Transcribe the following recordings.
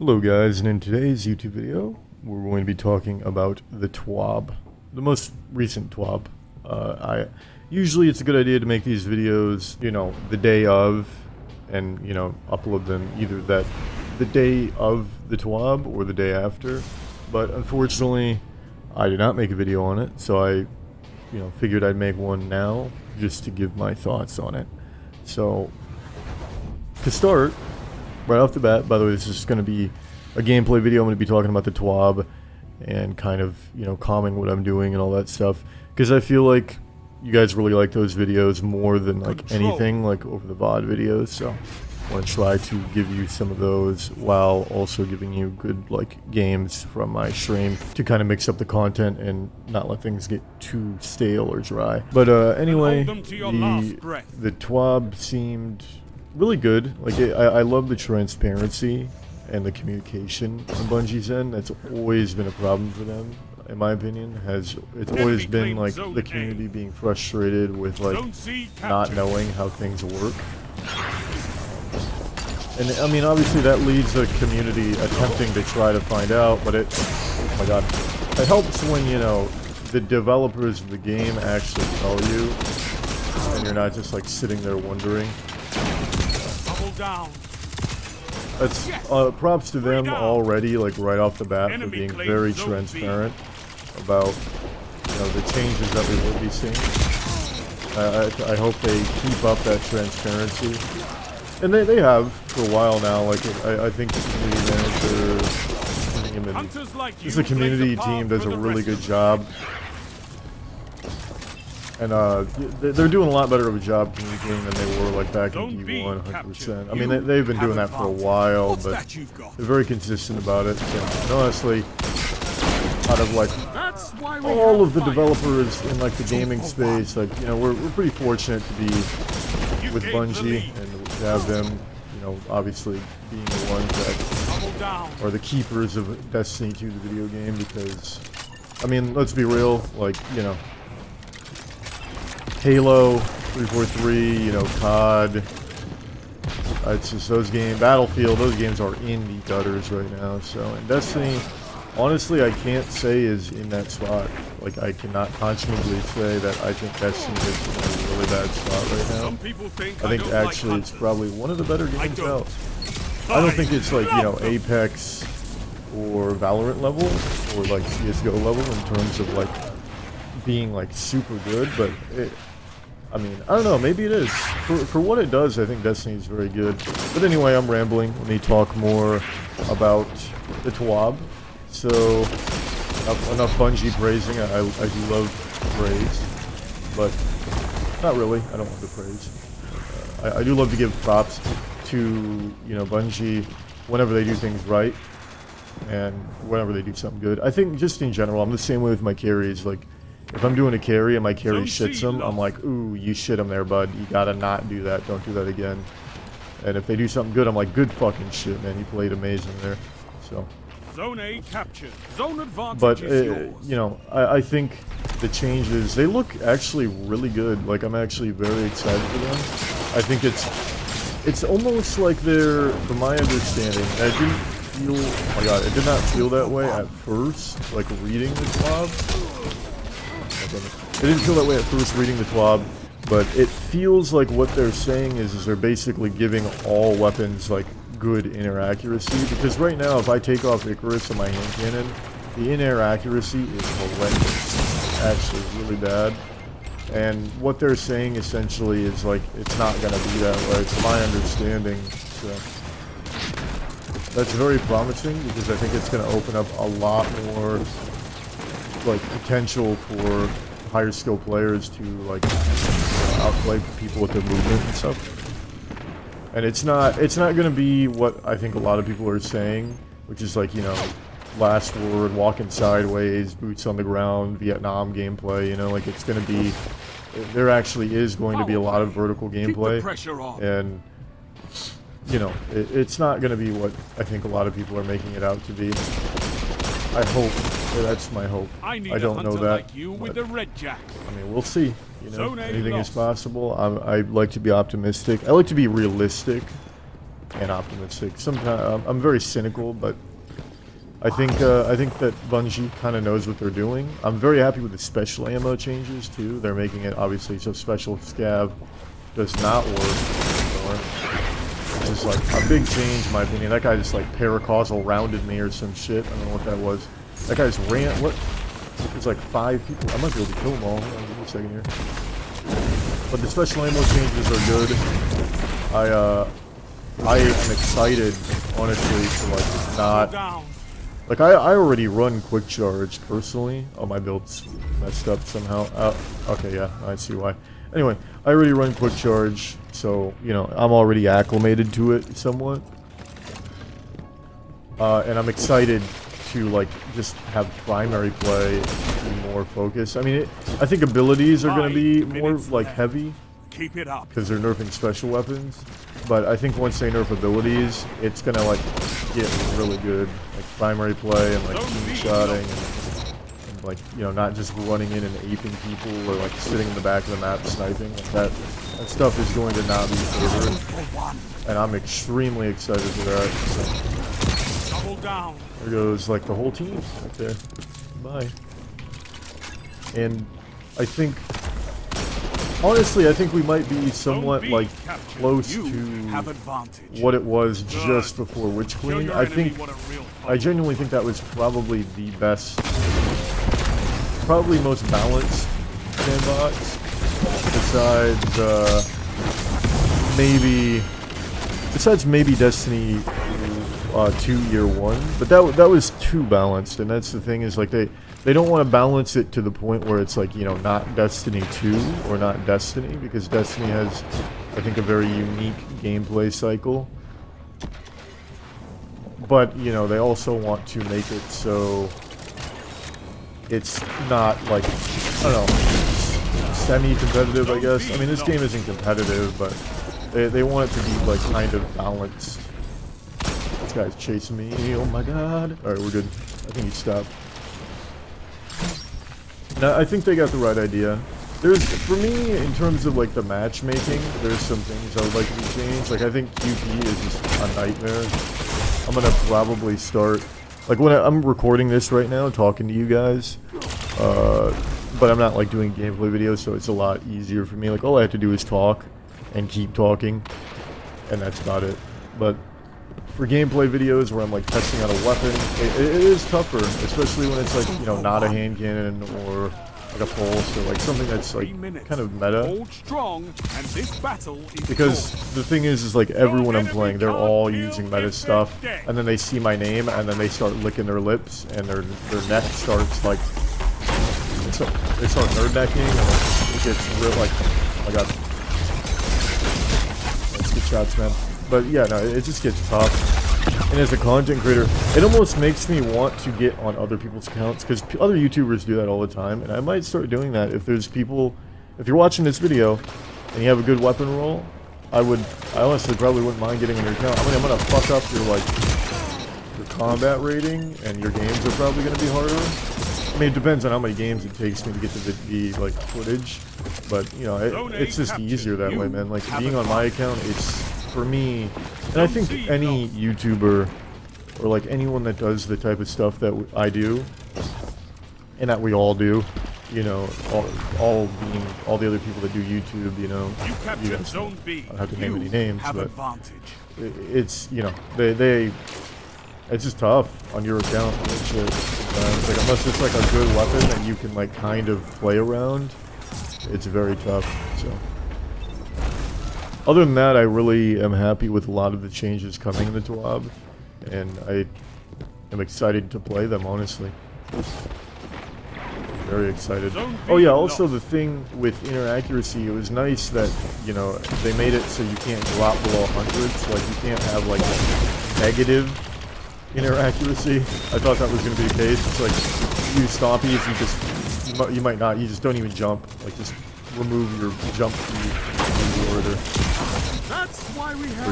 Hello guys, and in today's YouTube video, we're going to be talking about the TWAB, the most recent TWAB. Usually it's a good idea to make these videos, the day of, and, upload them either the day of the TWAB or the day after. But unfortunately, I did not make a video on it, so I, figured I'd make one now just to give my thoughts on it. So, to start, right off the bat, by the way, this is going to be a gameplay video. I'm going to be talking about the TWAB and kind of, calming what I'm doing and all that stuff. Because I feel like you guys really like those videos more than, anything, over the VOD videos. So, I want to try to give you some of those while also giving you good, games from my stream to kind of mix up the content and not let things get too stale or dry. But, anyway, the TWAB seemed really good. I love the transparency and the communication on Bungie's end. That's always been a problem for them, in my opinion. It's always been the community being frustrated with not knowing how things work. And I mean, obviously that leads the community attempting to try to find out, but oh my god, it helps when the developers of the game actually tell you, and you're not just sitting there wondering. Down. That's props to them already, right off the bat, for being very transparent about the changes that we will be seeing. I hope they keep up that transparency, and they have for a while now. I think the community manager, the community team does a really good job. And they're doing a lot better of a job communicating than they were back in D1, 100%. I mean, they've been doing that for a while, but they're very consistent about it. And honestly, out of all of the developers in the gaming space, we're pretty fortunate to be with Bungie and to have them, obviously being the ones that are the keepers of Destiny 2, the video game. Because, I mean, let's be real, Halo, 343, COD, it's just those games, Battlefield, those games are in the gutters right now. So, and Destiny, honestly, I can't say is in that spot. I cannot conscionably say that I think Destiny is in a really bad spot right now. I think actually it's probably one of the better games out. I don't think it's Apex or Valorant level or CSGO level in terms of being super good, but I mean, I don't know, maybe it is. For what it does, I think Destiny is very good. But anyway, I'm rambling. Let me talk more about the TWAB. So, enough Bungie praising. I do love praise, but not really. I don't love the praise. I do love to give props to, Bungie whenever they do things right and whenever they do something good. I think just in general, I'm the same way with my carries. If I'm doing a carry and my carry shits them, I'm like, ooh, you shit him there, bud. You gotta not do that. Don't do that again. And if they do something good, I'm like, good fucking shit, man. You played amazing there. So. Zone A captured. Zone advantage but, is yours. I think the changes, they look actually really good. I'm actually very excited for them. I think it's almost like they're, from my understanding, I didn't feel, oh my god, it did not feel that way at first, reading the TWAB. I didn't feel that way at first reading the TWAB, but it feels like what they're saying is they're basically giving all weapons good in-air accuracy. Because right now, if I take off Icarus and my hand cannon, the in-air accuracy is horrendous. Actually, really bad. And what they're saying essentially is it's not gonna be that way, to my understanding. So that's very promising because I think it's gonna open up a lot more potential for higher skill players to outplay people with their movement and stuff. And it's not gonna be what I think a lot of people are saying, which is last word, walking sideways, boots on the ground, Vietnam gameplay. It's gonna be, there actually is going to be a lot of vertical gameplay, and it's not gonna be what I think a lot of people are making it out to be. I hope. That's my hope. I don't know that. With the red jack. I mean, we'll see. Anything is possible. I like to be optimistic. I like to be realistic. and optimistic. Sometimes I'm very cynical, but I think that Bungie kind of knows what they're doing. I'm very happy with the special ammo changes too. They're making it obviously so special scav does not work anymore. Which is like a big change in my opinion. That guy just like paracausal rounded me or some shit. I don't know what that was. That guy just ran. What? There's like 5 people. I might be able to kill them all. Hold on, give me a second here. But the special ammo changes are good. I am excited, honestly, to like not. Like I already run quick charge personally. Oh, my build's messed up somehow. Okay, yeah, I see why. Anyway, I already run quick charge, so you know I'm already acclimated to it somewhat. And I'm excited to like just have primary play be more focused. I mean, I think abilities are going to be more like heavy. Keep it up. Because they're nerfing special weapons. But I think once they nerf abilities, it's going to like get really good. Like primary play and like team shotting and like, you know, not just running in and aping people or like sitting in the back of the map sniping. Like that stuff is going to not be favored. And I'm extremely excited for that. So. Double down. There goes like the whole team right there. Bye. And I think, honestly, I think we might be somewhat like close to what it was just before Witch Queen. I genuinely think that was probably the best, probably most balanced sandbox. Besides maybe Destiny 2 Year 1, but that was too balanced, and that's the thing is like they don't want to balance it to the point where it's like, you know, not Destiny 2 or not Destiny, because Destiny has, I think, a very unique gameplay cycle. But, you know, they also want to make it so it's not like, I don't know, semi-competitive, I guess. I mean, this game isn't competitive, but they want it to be like kind of balanced. This guy's chasing me. Oh my god. Alright, we're good. I think he stopped. Now, I think they got the right idea. For me, in terms of like the matchmaking, there's some things I would like to be changed. Like, I think QP is just a nightmare. I'm gonna probably start, like when I'm recording this right now, talking to you guys, but I'm not like doing gameplay videos, so it's a lot easier for me. Like, all I have to do is talk and keep talking, and that's about it. But for gameplay videos where I'm like testing out a weapon, it is tougher, especially when it's like, you know, not a hand cannon or like a pulse or like something that's like kind of meta. Hold strong, and this battle is because the thing is like everyone I'm playing, they're all using meta stuff, and then they see my name and then they start licking their lips and their neck starts like, they start nerd necking, and it gets real like, oh my god. That's good shots, man. But yeah, no, it just gets tough. And as a content creator, it almost makes me want to get on other people's accounts, because other YouTubers do that all the time, and I might start doing that if there's people, if you're watching this video and you have a good weapon roll, I honestly probably wouldn't mind getting on your account. I mean, I'm gonna fuck up your combat rating, and your games are probably gonna be harder. I mean, it depends on how many games it takes me to get the like footage, but you know, it's just easier that way, man. Like being on my account, it's for me, and I think any YouTuber or like anyone that does the type of stuff that I do, and that we all do, you know, all the other people that do YouTube, you know, you guys, I don't have to name any names, but it's, you know, it's just tough on your account and shit. Like, unless it's like a good weapon that you can like kind of play around, it's very tough. So other than that, I really am happy with a lot of the changes coming in the TWAB, and I am excited to play them, honestly. Very excited. Oh yeah, also the thing with inner accuracy, it was nice that, you know, they made it so you can't drop below 100, so like you can't have like negative inner accuracy. I thought that was going to be the case. It's like, you use stompies, you might not, you just don't even jump. Like, just remove your jump key or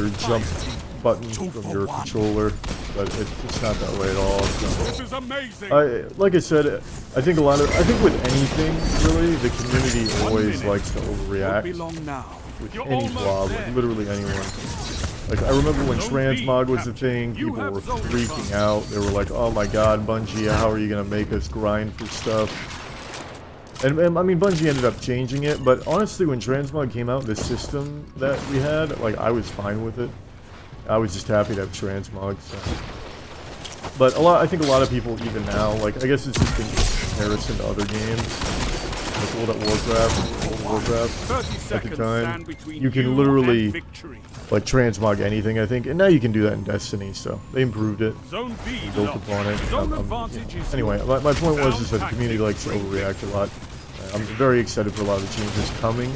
your jump button from your controller, but it's not that way at all. This is amazing. Like I said, I think with anything, really, the community always likes to overreact. With any TWAB, like literally anyone. Like, I remember when transmog was the thing, people were freaking out. They were like, oh my god, Bungie, how are you gonna make us grind for stuff? And I mean, Bungie ended up changing it, but honestly, when transmog came out, the system that we had, like, I was fine with it. I was just happy to have transmog, so. But I think a lot of people, even now, like, I guess it's just in comparison to other games. Like World of Warcraft at the time, you can literally, like, transmog anything, I think. And now you can do that in Destiny, so they improved it. Built upon it. Anyway, my point was is that the community likes to overreact a lot. I'm very excited for a lot of the changes coming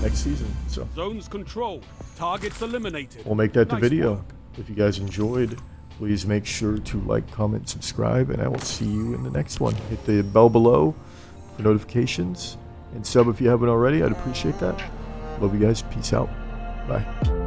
next season. So zones controlled, targets eliminated. We'll make that the video. If you guys enjoyed, please make sure to like, comment, subscribe, and I will see you in the next one. Hit the bell below for notifications, and sub if you haven't already. I'd appreciate that. Love you guys. Peace out. Bye.